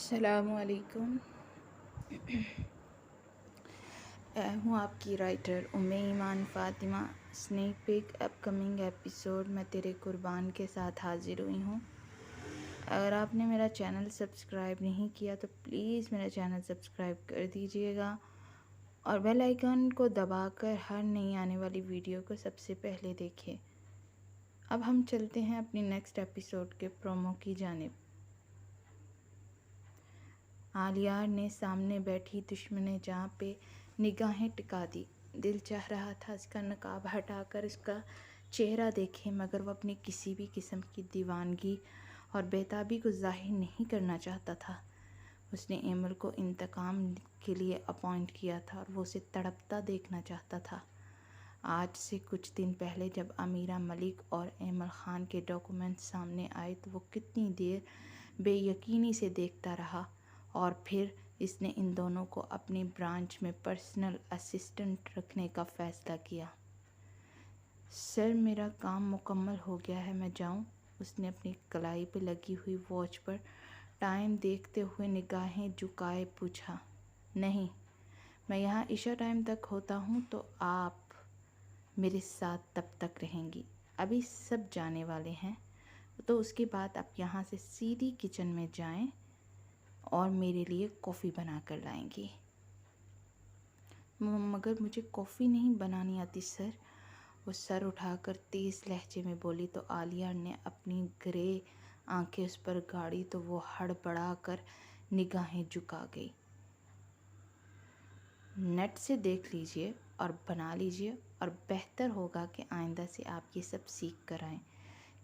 السلام علیکم۔ ہوں آپ کی رائٹر ایمان فاطمہ۔ اسنیک پیک اپ کمنگ ایپیسوڈ میں تیرے قربان کے ساتھ حاضر ہوئی ہوں۔ اگر آپ نے میرا چینل سبسکرائب نہیں کیا تو پلیز میرا چینل سبسکرائب کر دیجیے گا اور بیل آئیکن کو دبا کر ہر نئی آنے والی ویڈیو کو سب سے پہلے دیکھیں۔ اب ہم چلتے ہیں اپنی نیکسٹ ایپیسوڈ کے پرومو کی جانب۔ عالیار نے سامنے بیٹھی دشمن جاں پہ نگاہیں ٹکا دی۔ دل چاہ رہا تھا اس کا نقاب ہٹا کر اس کا چہرہ دیکھے، مگر وہ اپنی کسی بھی قسم کی دیوانگی اور بیتابی کو ظاہر نہیں کرنا چاہتا تھا۔ اس نے ایمل کو انتقام کے لیے اپوائنٹ کیا تھا اور وہ اسے تڑپتا دیکھنا چاہتا تھا۔ آج سے کچھ دن پہلے جب امیرہ ملک اور ایمل خان کے ڈاکومنٹ سامنے آئے تو وہ کتنی دیر بے یقینی سے دیکھتا رہا، اور پھر اس نے ان دونوں کو اپنی برانچ میں پرسنل اسسٹنٹ رکھنے کا فیصلہ کیا۔ سر، میرا کام مکمل ہو گیا ہے، میں جاؤں؟ اس نے اپنی کلائی پہ لگی ہوئی واچ پر ٹائم دیکھتے ہوئے نگاہیں جھکائے پوچھا۔ نہیں، میں یہاں عشاء ٹائم تک ہوتا ہوں تو آپ میرے ساتھ تب تک رہیں گی۔ ابھی سب جانے والے ہیں تو اس کے بعد آپ یہاں سے سیدھی کچن میں جائیں اور میرے لیے کافی بنا کر لائیں گی۔ مگر مجھے کافی نہیں بنانی آتی سر، وہ سر اٹھا کر تیز لہجے میں بولی تو عالیہ نے اپنی گرے آنکھیں اس پر گاڑی تو وہ ہڑبڑا کر نگاہیں جھکا گئی۔ نیٹ سے دیکھ لیجئے اور بنا لیجئے، اور بہتر ہوگا کہ آئندہ سے آپ یہ سب سیکھ کر آئیں،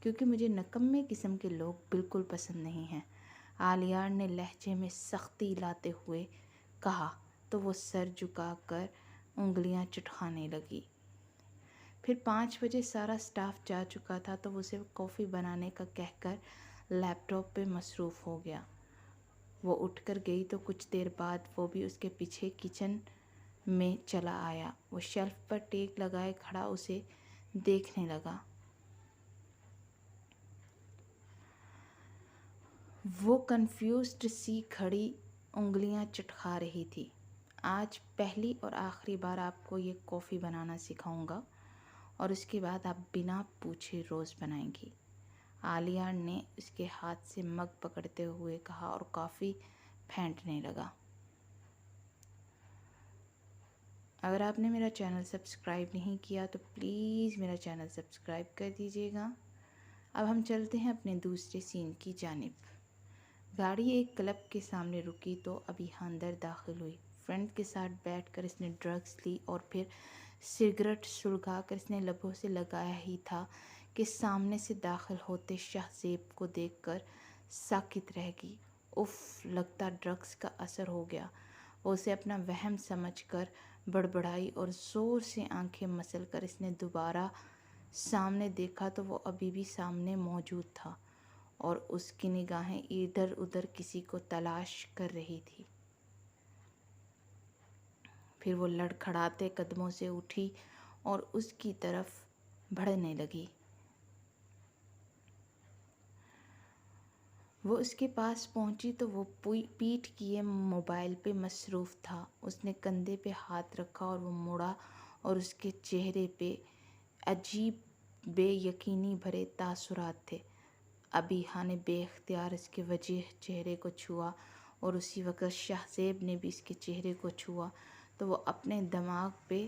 کیونکہ مجھے نکمے قسم کے لوگ بالکل پسند نہیں ہیں، عالیہ نے لہجے میں سختی لاتے ہوئے کہا تو وہ سر جھکا کر انگلیاں چٹکانے لگی۔ پھر 5 بجے سارا سٹاف جا چکا تھا تو وہ اسے کافی بنانے کا کہہ کر لیپ ٹاپ پہ مصروف ہو گیا۔ وہ اٹھ کر گئی تو کچھ دیر بعد وہ بھی اس کے پیچھے کچن میں چلا آیا۔ وہ شیلف پر ٹیک لگائے کھڑا اسے دیکھنے لگا۔ وہ کنفیوزڈ سی کھڑی انگلیاں چٹکا رہی تھی۔ آج پہلی اور آخری بار آپ کو یہ کافی بنانا سکھاؤں گا اور اس کے بعد آپ بنا پوچھے روز بنائیں گی، عالیہ نے اس کے ہاتھ سے مگ پکڑتے ہوئے کہا اور کافی پھینٹنے لگا۔ اگر آپ نے میرا چینل سبسکرائب نہیں کیا تو پلیز میرا چینل سبسکرائب کر دیجیے گا۔ اب ہم چلتے ہیں اپنے دوسرے سین کی جانب۔ گاڑی ایک کلب کے سامنے رکی تو ابیحا اندر داخل ہوئی۔ فرینڈ کے ساتھ بیٹھ کر اس نے ڈرگس لی اور پھر سگریٹ سلگا کر اس نے لبوں سے لگایا ہی تھا کہ سامنے سے داخل ہوتے شاہ زیب کو دیکھ کر ساکت رہ گئی۔ اف، لگتا ڈرگس کا اثر ہو گیا۔ وہ اسے اپنا وہم سمجھ کر بڑبڑائی اور زور سے آنکھیں مسل کر اس نے دوبارہ سامنے دیکھا تو وہ ابھی بھی سامنے موجود تھا اور اس کی نگاہیں ادھر ادھر کسی کو تلاش کر رہی تھی۔ پھر وہ لڑکھڑاتے قدموں سے اٹھی اور اس کی طرف بڑھنے لگی۔ وہ اس کے پاس پہنچی تو وہ پیٹھ کیے موبائل پہ مصروف تھا۔ اس نے کندھے پہ ہاتھ رکھا اور وہ مڑا اور اس کے چہرے پہ عجیب بے یقینی بھرے تاثرات تھے۔ ابیحا نے بے اختیار اس کے وجیح چہرے کو چھوا اور اسی وقت شاہ زیب نے بھی اس کے چہرے کو چھوا تو وہ اپنے دماغ پہ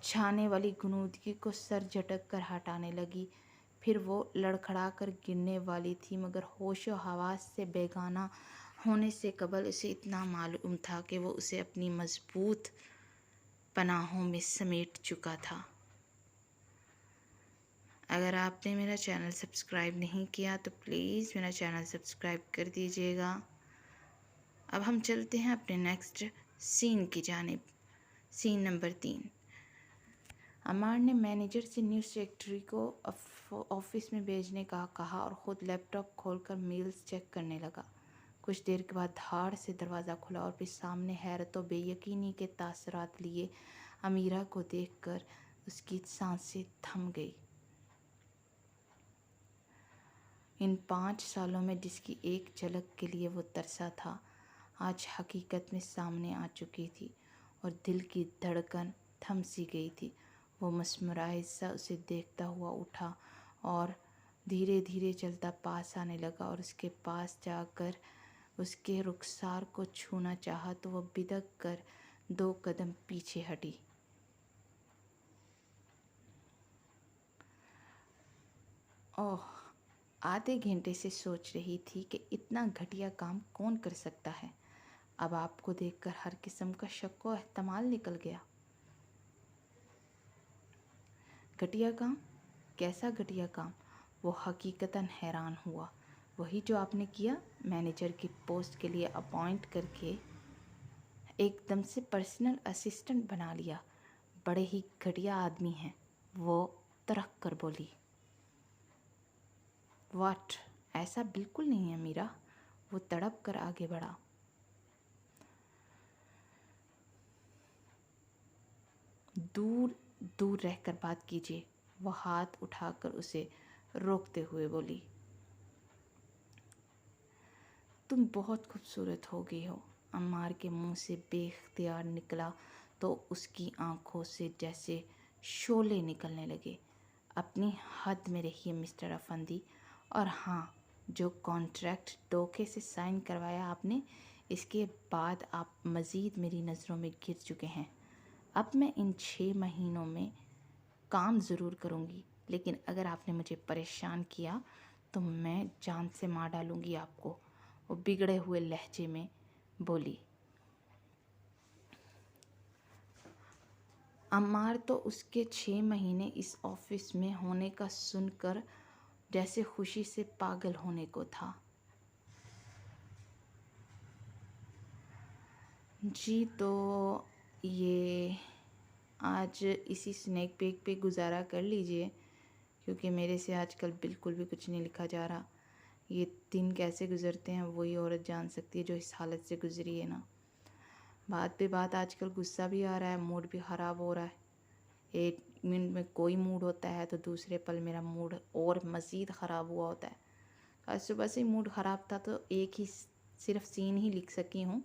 چھانے والی غنودگی کو سر جھٹک کر ہٹانے لگی۔ پھر وہ لڑکھڑا کر گرنے والی تھی، مگر ہوش و حواس سے بیگانہ ہونے سے قبل اسے اتنا معلوم تھا کہ وہ اسے اپنی مضبوط پناہوں میں سمیٹ چکا تھا۔ اگر آپ نے میرا چینل سبسکرائب نہیں کیا تو پلیز میرا چینل سبسکرائب کر دیجیے گا۔ اب ہم چلتے ہیں اپنے نیکسٹ سین کی جانب۔ سین نمبر 3۔ عمار نے مینیجر سے نیوز سیکرٹری کو آفس میں بھیجنے کا کہا اور خود لیپ ٹاپ کھول کر میلز چیک کرنے لگا۔ کچھ دیر کے بعد دھاڑ سے دروازہ کھلا اور پھر سامنے حیرت و بے یقینی کے تاثرات لیے امیرہ کو دیکھ کر اس کی سانسیں تھم گئی۔ ان 5 سالوں میں جس کی ایک جھلک کے لیے وہ ترسا تھا، آج حقیقت میں سامنے آ چکی تھی اور دل کی دھڑکن تھم سی گئی تھی۔ وہ مسمرائے سا اسے دیکھتا ہوا اٹھا اور دھیرے دھیرے چلتا پاس آنے لگا، اور اس کے پاس جا کر اس کے رخسار کو چھونا چاہا تو وہ بدک کر 2 قدم پیچھے ہٹی۔ اوہ، آدھے گھنٹے سے سوچ رہی تھی کہ اتنا گھٹیا کام کون کر سکتا ہے۔ اب آپ کو دیکھ کر ہر قسم کا شک و احتمال نکل گیا۔ گھٹیا کام؟ کیسا گھٹیا کام؟ وہ حقیقتاً حیران ہوا۔ وہی جو آپ نے کیا، مینیجر کی پوسٹ کے لیے اپوائنٹ کر کے ایک دم سے پرسنل اسسٹنٹ بنا لیا۔ بڑے ہی گھٹیا آدمی ہیں، وہ ترک کر بولی۔ واٹ؟ ایسا بالکل نہیں ہے میرا، وہ تڑپ کر آگے بڑھا۔ دور دور رہ کر بات کیجیے، وہ ہاتھ اٹھا کر اسے روکتے ہوئے بولی۔ تم بہت خوبصورت ہو گئی ہو، عمار کے منہ سے بے اختیار نکلا تو اس کی آنکھوں سے جیسے شعلے نکلنے لگے۔ اپنی حد میں رہیے مسٹر افندی، اور ہاں، جو کانٹریکٹ دھوکے سے سائن کروایا آپ نے، اس کے بعد آپ مزید میری نظروں میں گر چکے ہیں۔ اب میں ان 6 مہینوں میں کام ضرور کروں گی، لیکن اگر آپ نے مجھے پریشان کیا تو میں جان سے مار ڈالوں گی آپ کو، وہ بگڑے ہوئے لہجے میں بولی۔ عمار تو اس کے 6 مہینے اس آفس میں ہونے کا سن کر جیسے خوشی سے پاگل ہونے کو تھا۔ جی تو یہ آج اسی سنیک پیک پہ گزارا کر لیجئے، کیونکہ میرے سے آج کل بالکل بھی کچھ نہیں لکھا جا رہا۔ یہ دن کیسے گزرتے ہیں وہی عورت جان سکتی ہے جو اس حالت سے گزری ہے نا۔ بات پہ بات آج کل غصہ بھی آ رہا ہے، موڈ بھی خراب ہو رہا ہے۔ ایک منٹ میں کوئی موڈ ہوتا ہے تو دوسرے پل میرا موڈ اور مزید خراب ہوا ہوتا ہے۔ آج صبح سے موڈ خراب تھا تو ایک ہی صرف سین ہی لکھ سکی ہوں۔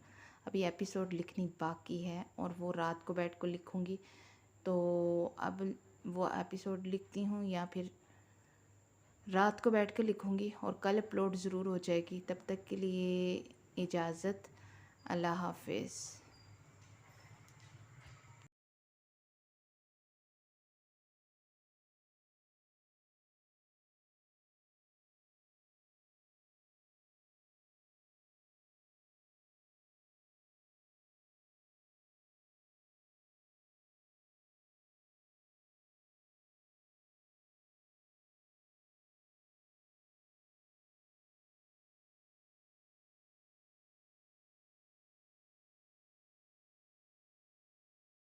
ابھی ایپیسوڈ لکھنی باقی ہے اور وہ رات کو بیٹھ کر لکھوں گی، تو اب وہ ایپیسوڈ لکھتی ہوں یا پھر رات کو بیٹھ کر لکھوں گی اور کل اپلوڈ ضرور ہو جائے گی۔ تب تک کے لیے اجازت، اللہ حافظ۔